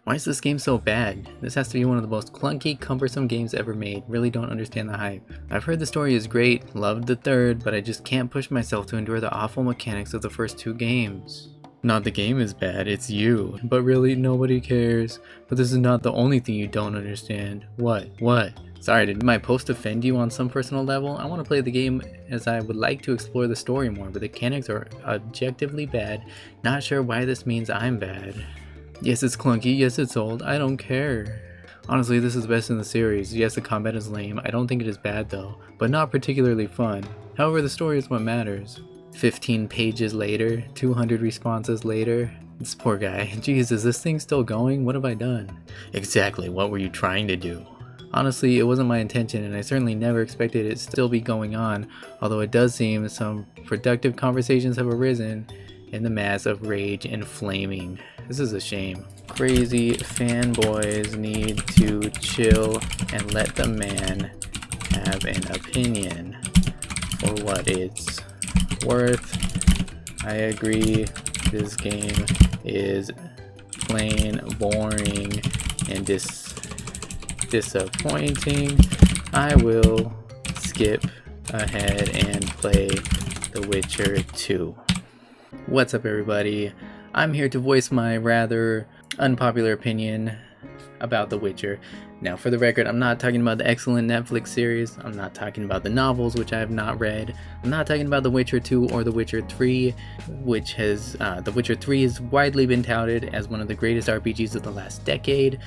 Why is this game so bad? This has to be one of the most clunky, cumbersome games ever made. Really don't understand the hype. I've heard the story is great, loved the third, but I just can't push myself to endure the awful mechanics of the first two games. Not the game is bad, it's you. But really, nobody cares. But this is not the only thing you don't understand. What? Sorry, did my post offend you on some personal level? I want to play the game as I would like to explore the story more, but the mechanics are objectively bad. Not sure why this means I'm bad. Yes, it's clunky, yes, it's old, I don't care. Honestly, this is the best in the series. Yes, the combat is lame, I don't think it is bad though, but not particularly fun. However, the story is what matters. 15 pages later, 200 responses later. This poor guy. Jeez, is this thing still going? What have I done? Exactly, what were you trying to do? Honestly, it wasn't my intention, and I certainly never expected it to still be going on, although it does seem some productive conversations have arisen in the mass of rage and flaming. This is a shame. Crazy fanboys need to chill and let the man have an opinion for what it's worth. I agree, this game is plain boring and disappointing. I will skip ahead and play The Witcher 2. What's up, everybody? I'm here to voice my rather unpopular opinion about The Witcher. Now, for the record, I'm not talking about the excellent Netflix series. I'm not talking about the novels, which I have not read. I'm not talking about The Witcher 2 or The Witcher 3, which has The Witcher 3 has widely been touted as one of the greatest RPGs of the last decade.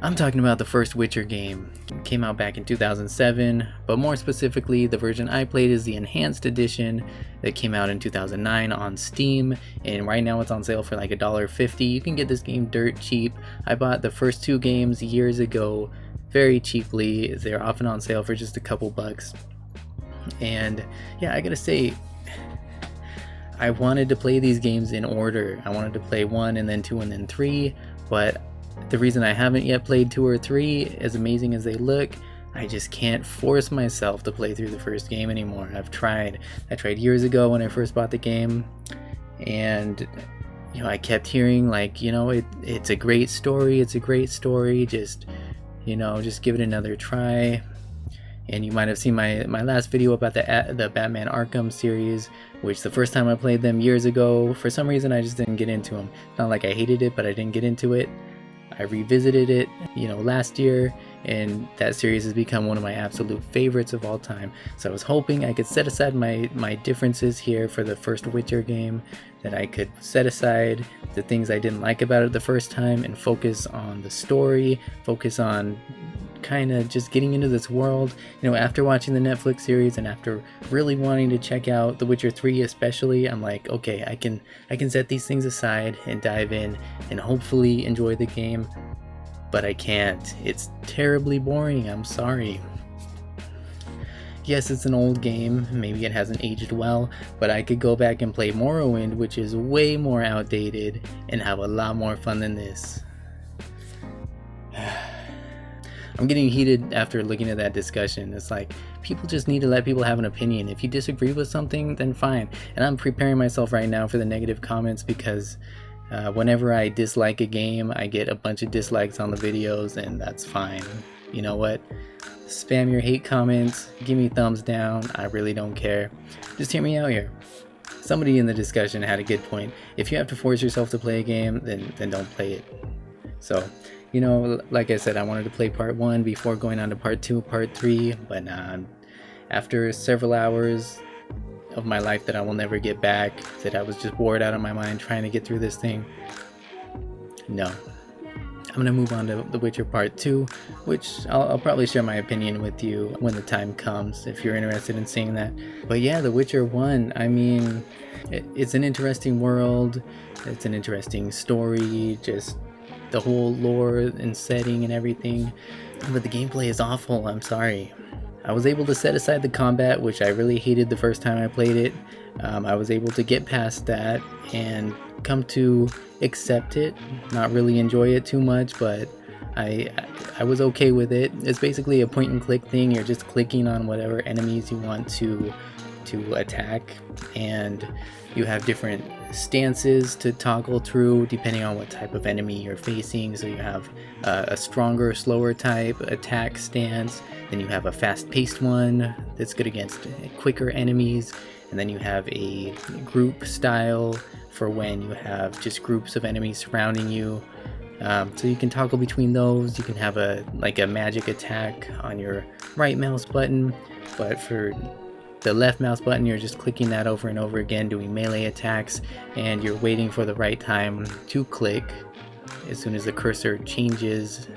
I'm talking about the first Witcher game. It came out back in 2007, but more specifically, the version I played is the Enhanced Edition that came out in 2009 on Steam, and right now it's on sale for like $1.50. You can get this game dirt cheap. I bought the first two games years ago very cheaply. They're often on sale for just a couple bucks. And yeah, I gotta say, I wanted to play these games in order. I wanted to play 1 and then 2 and then 3, but the reason I haven't yet played 2 or 3, as amazing as they look, I just can't force myself to play through the first game anymore. I tried years ago when I first bought the game, and I kept hearing like, it's a great story, just give it another try. And you might have seen my last video about the Batman Arkham series, which the first time I played them years ago, for some reason I just didn't get into them. Not like I hated it, but I didn't get into it. I revisited it, last year, and that series has become one of my absolute favorites of all time. So I was hoping I could set aside my differences here for the first Witcher game, that I could set aside the things I didn't like about it the first time and focus on the story, focus on kind of just getting into this world. After watching the Netflix series and after really wanting to check out The Witcher 3 especially, I'm like, okay, I can set these things aside and dive in and hopefully enjoy the game, but I can't. It's terribly boring, I'm sorry. Yes, it's an old game, maybe it hasn't aged well, but I could go back and play Morrowind, which is way more outdated, and have a lot more fun than this. I'm getting heated after looking at that discussion. It's like, people just need to let people have an opinion. If you disagree with something, then fine. And I'm preparing myself right now for the negative comments, because whenever I dislike a game, I get a bunch of dislikes on the videos, and that's fine. You know what? Spam your hate comments, give me thumbs down, I really don't care. Just hear me out here. Somebody in the discussion had a good point. If you have to force yourself to play a game, then don't play it. So, like I said, I wanted to play part 1 before going on to part 2, part 3, but after several hours of my life that I will never get back, that I was just bored out of my mind trying to get through this thing, no. I'm going to move on to The Witcher Part 2, which I'll probably share my opinion with you when the time comes, if you're interested in seeing that. But yeah, The Witcher 1, I mean, it's an interesting world, it's an interesting story, just the whole lore and setting and everything, but the gameplay is awful, I'm sorry. I was able to set aside the combat, which I really hated the first time I played it. I was able to get past that and come to accept it, not really enjoy it too much, but I was okay with it. It's basically a point and click thing. You're just clicking on whatever enemies you want to to attack, and you have different stances to toggle through depending on what type of enemy you're facing. So you have a stronger, slower type attack stance, then you have a fast-paced one that's good against quicker enemies, and then you have a group style for when you have just groups of enemies surrounding you. So you can toggle between those. You can have a magic attack on your right mouse button, but for the left mouse button you're just clicking that over and over again, doing melee attacks, and you're waiting for the right time to click. As soon as the cursor changes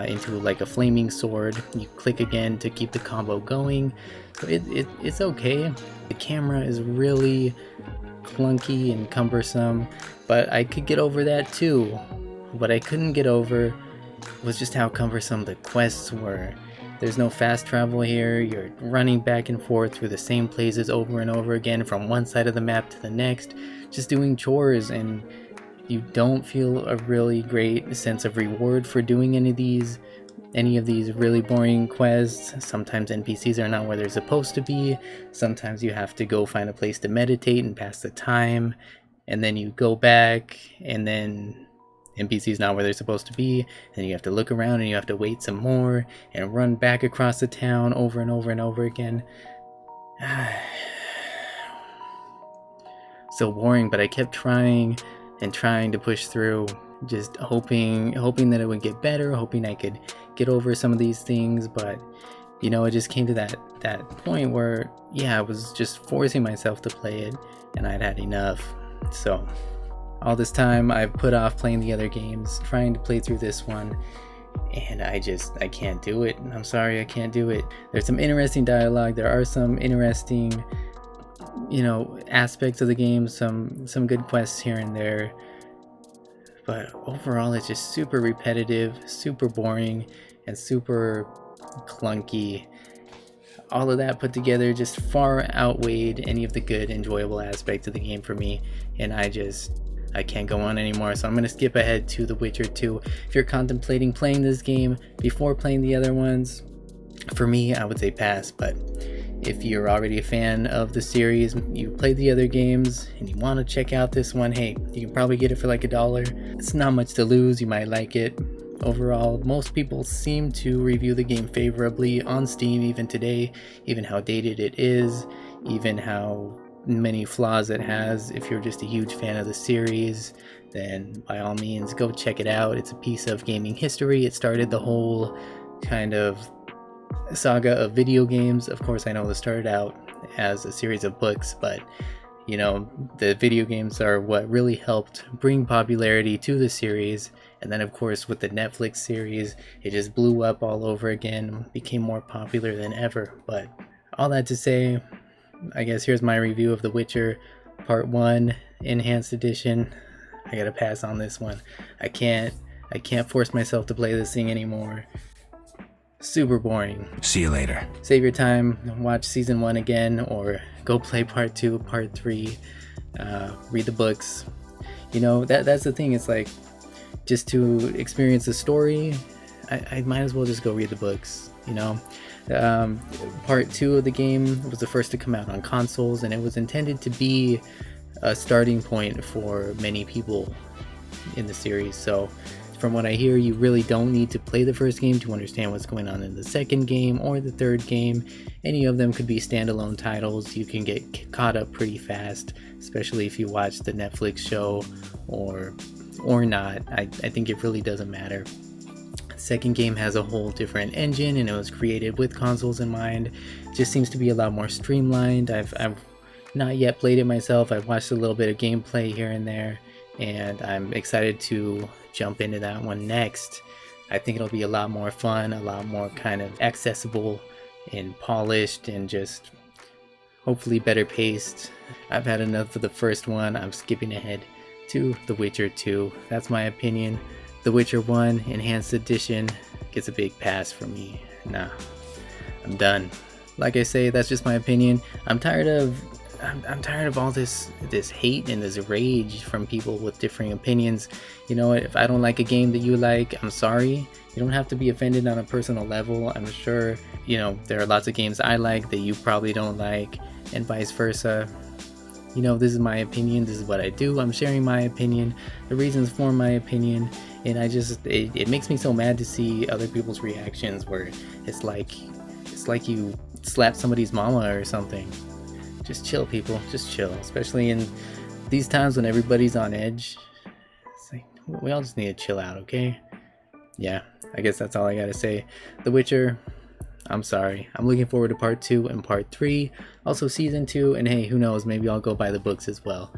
into like a flaming sword, you click again to keep the combo going. So it's okay. The camera is really clunky and cumbersome, but I could get over that too. What I couldn't get over was just how cumbersome the quests were. There's no fast travel here. You're running back and forth through the same places over and over again from one side of the map to the next, just doing chores, and you don't feel a really great sense of reward for doing any of these really boring quests. Sometimes NPCs are not where they're supposed to be. Sometimes you have to go find a place to meditate and pass the time, and then you go back and then NPC's not where they're supposed to be, and you have to look around and you have to wait some more and run back across the town over and over and over again. So boring, but I kept trying and trying to push through, just hoping that it would get better, hoping I could get over some of these things. But you know, it just came to that point where I was just forcing myself to play it, and I'd had enough. So all this time I've put off playing the other games, trying to play through this one, and I can't do it. I'm sorry, I can't do it. There's some interesting dialogue, there are some interesting, aspects of the game, some good quests here and there, but overall it's just super repetitive, super boring, and super clunky. All of that put together just far outweighed any of the good, enjoyable aspects of the game for me, and I can't go on anymore. So I'm going to skip ahead to The Witcher 2. If you're contemplating playing this game before playing the other ones, for me, I would say pass. But if you're already a fan of the series, you played the other games, and you want to check out this one, hey, you can probably get it for like $1. It's not much to lose. You might like it. Overall, most people seem to review the game favorably on Steam even today, even how dated it is, even how many flaws it has. If you're just a huge fan of the series, then by all means go check it out. It's a piece of gaming history. It started the whole kind of saga of video games. Of course, I know this started out as a series of books, but the video games are what really helped bring popularity to the series. And then of course with the Netflix series, it just blew up all over again, became more popular than ever. But all that to say, I guess here's my review of The Witcher Part 1 Enhanced Edition. I gotta pass on this one. I can't force myself to play this thing anymore. Super boring. See you later. Save your time, watch Season 1 again, or go play Part 2, Part 3, read the books. That's the thing, it's like, just to experience the story, I might as well just go read the books, Part 2 of the game was the first to come out on consoles, and it was intended to be a starting point for many people in the series. So from what I hear, you really don't need to play the first game to understand what's going on in the second game or the third game. Any of them could be standalone titles. You can get caught up pretty fast, especially if you watch the Netflix show or not. I think it really doesn't matter. Second game has a whole different engine, and it was created with consoles in mind. Just seems to be a lot more streamlined. I've not yet played it myself. I've watched a little bit of gameplay here and there, and I'm excited to jump into that one next. I think it'll be a lot more fun, a lot more kind of accessible and polished, and just hopefully better paced. I've had enough of the first one. I'm skipping ahead to The Witcher 2. That's my opinion. The Witcher 1 Enhanced Edition gets a big pass for me. Nah, I'm done. Like I say, that's just my opinion. I'm tired of all this hate and this rage from people with differing opinions. If I don't like a game that you like, I'm sorry. You don't have to be offended on a personal level. I'm sure, there are lots of games I like that you probably don't like. and vice versa. You know, this is my opinion, this is what I do, I'm sharing my opinion, the reasons for my opinion, and it makes me so mad to see other people's reactions where it's like you slap somebody's mama or something. Just chill, people, just chill, especially in these times when everybody's on edge. It's like, we all just need to chill out, okay? Yeah, I guess that's all I gotta say. The Witcher, I'm sorry. I'm looking forward to part 2 and part 3, also season 2, and hey, who knows, maybe I'll go buy the books as well.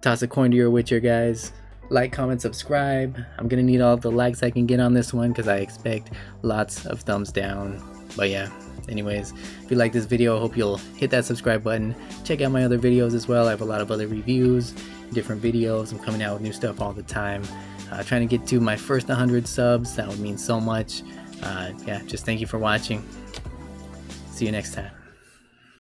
Toss a coin to your Witcher, guys. Like, comment, subscribe. I'm gonna need all the likes I can get on this one because I expect lots of thumbs down. But yeah, anyways, if you like this video, I hope you'll hit that subscribe button. Check out my other videos as well. I have a lot of other reviews, different videos. I'm coming out with new stuff all the time. Trying to get to my first 100 subs. That would mean so much. Yeah, just thank you for watching. See you next time.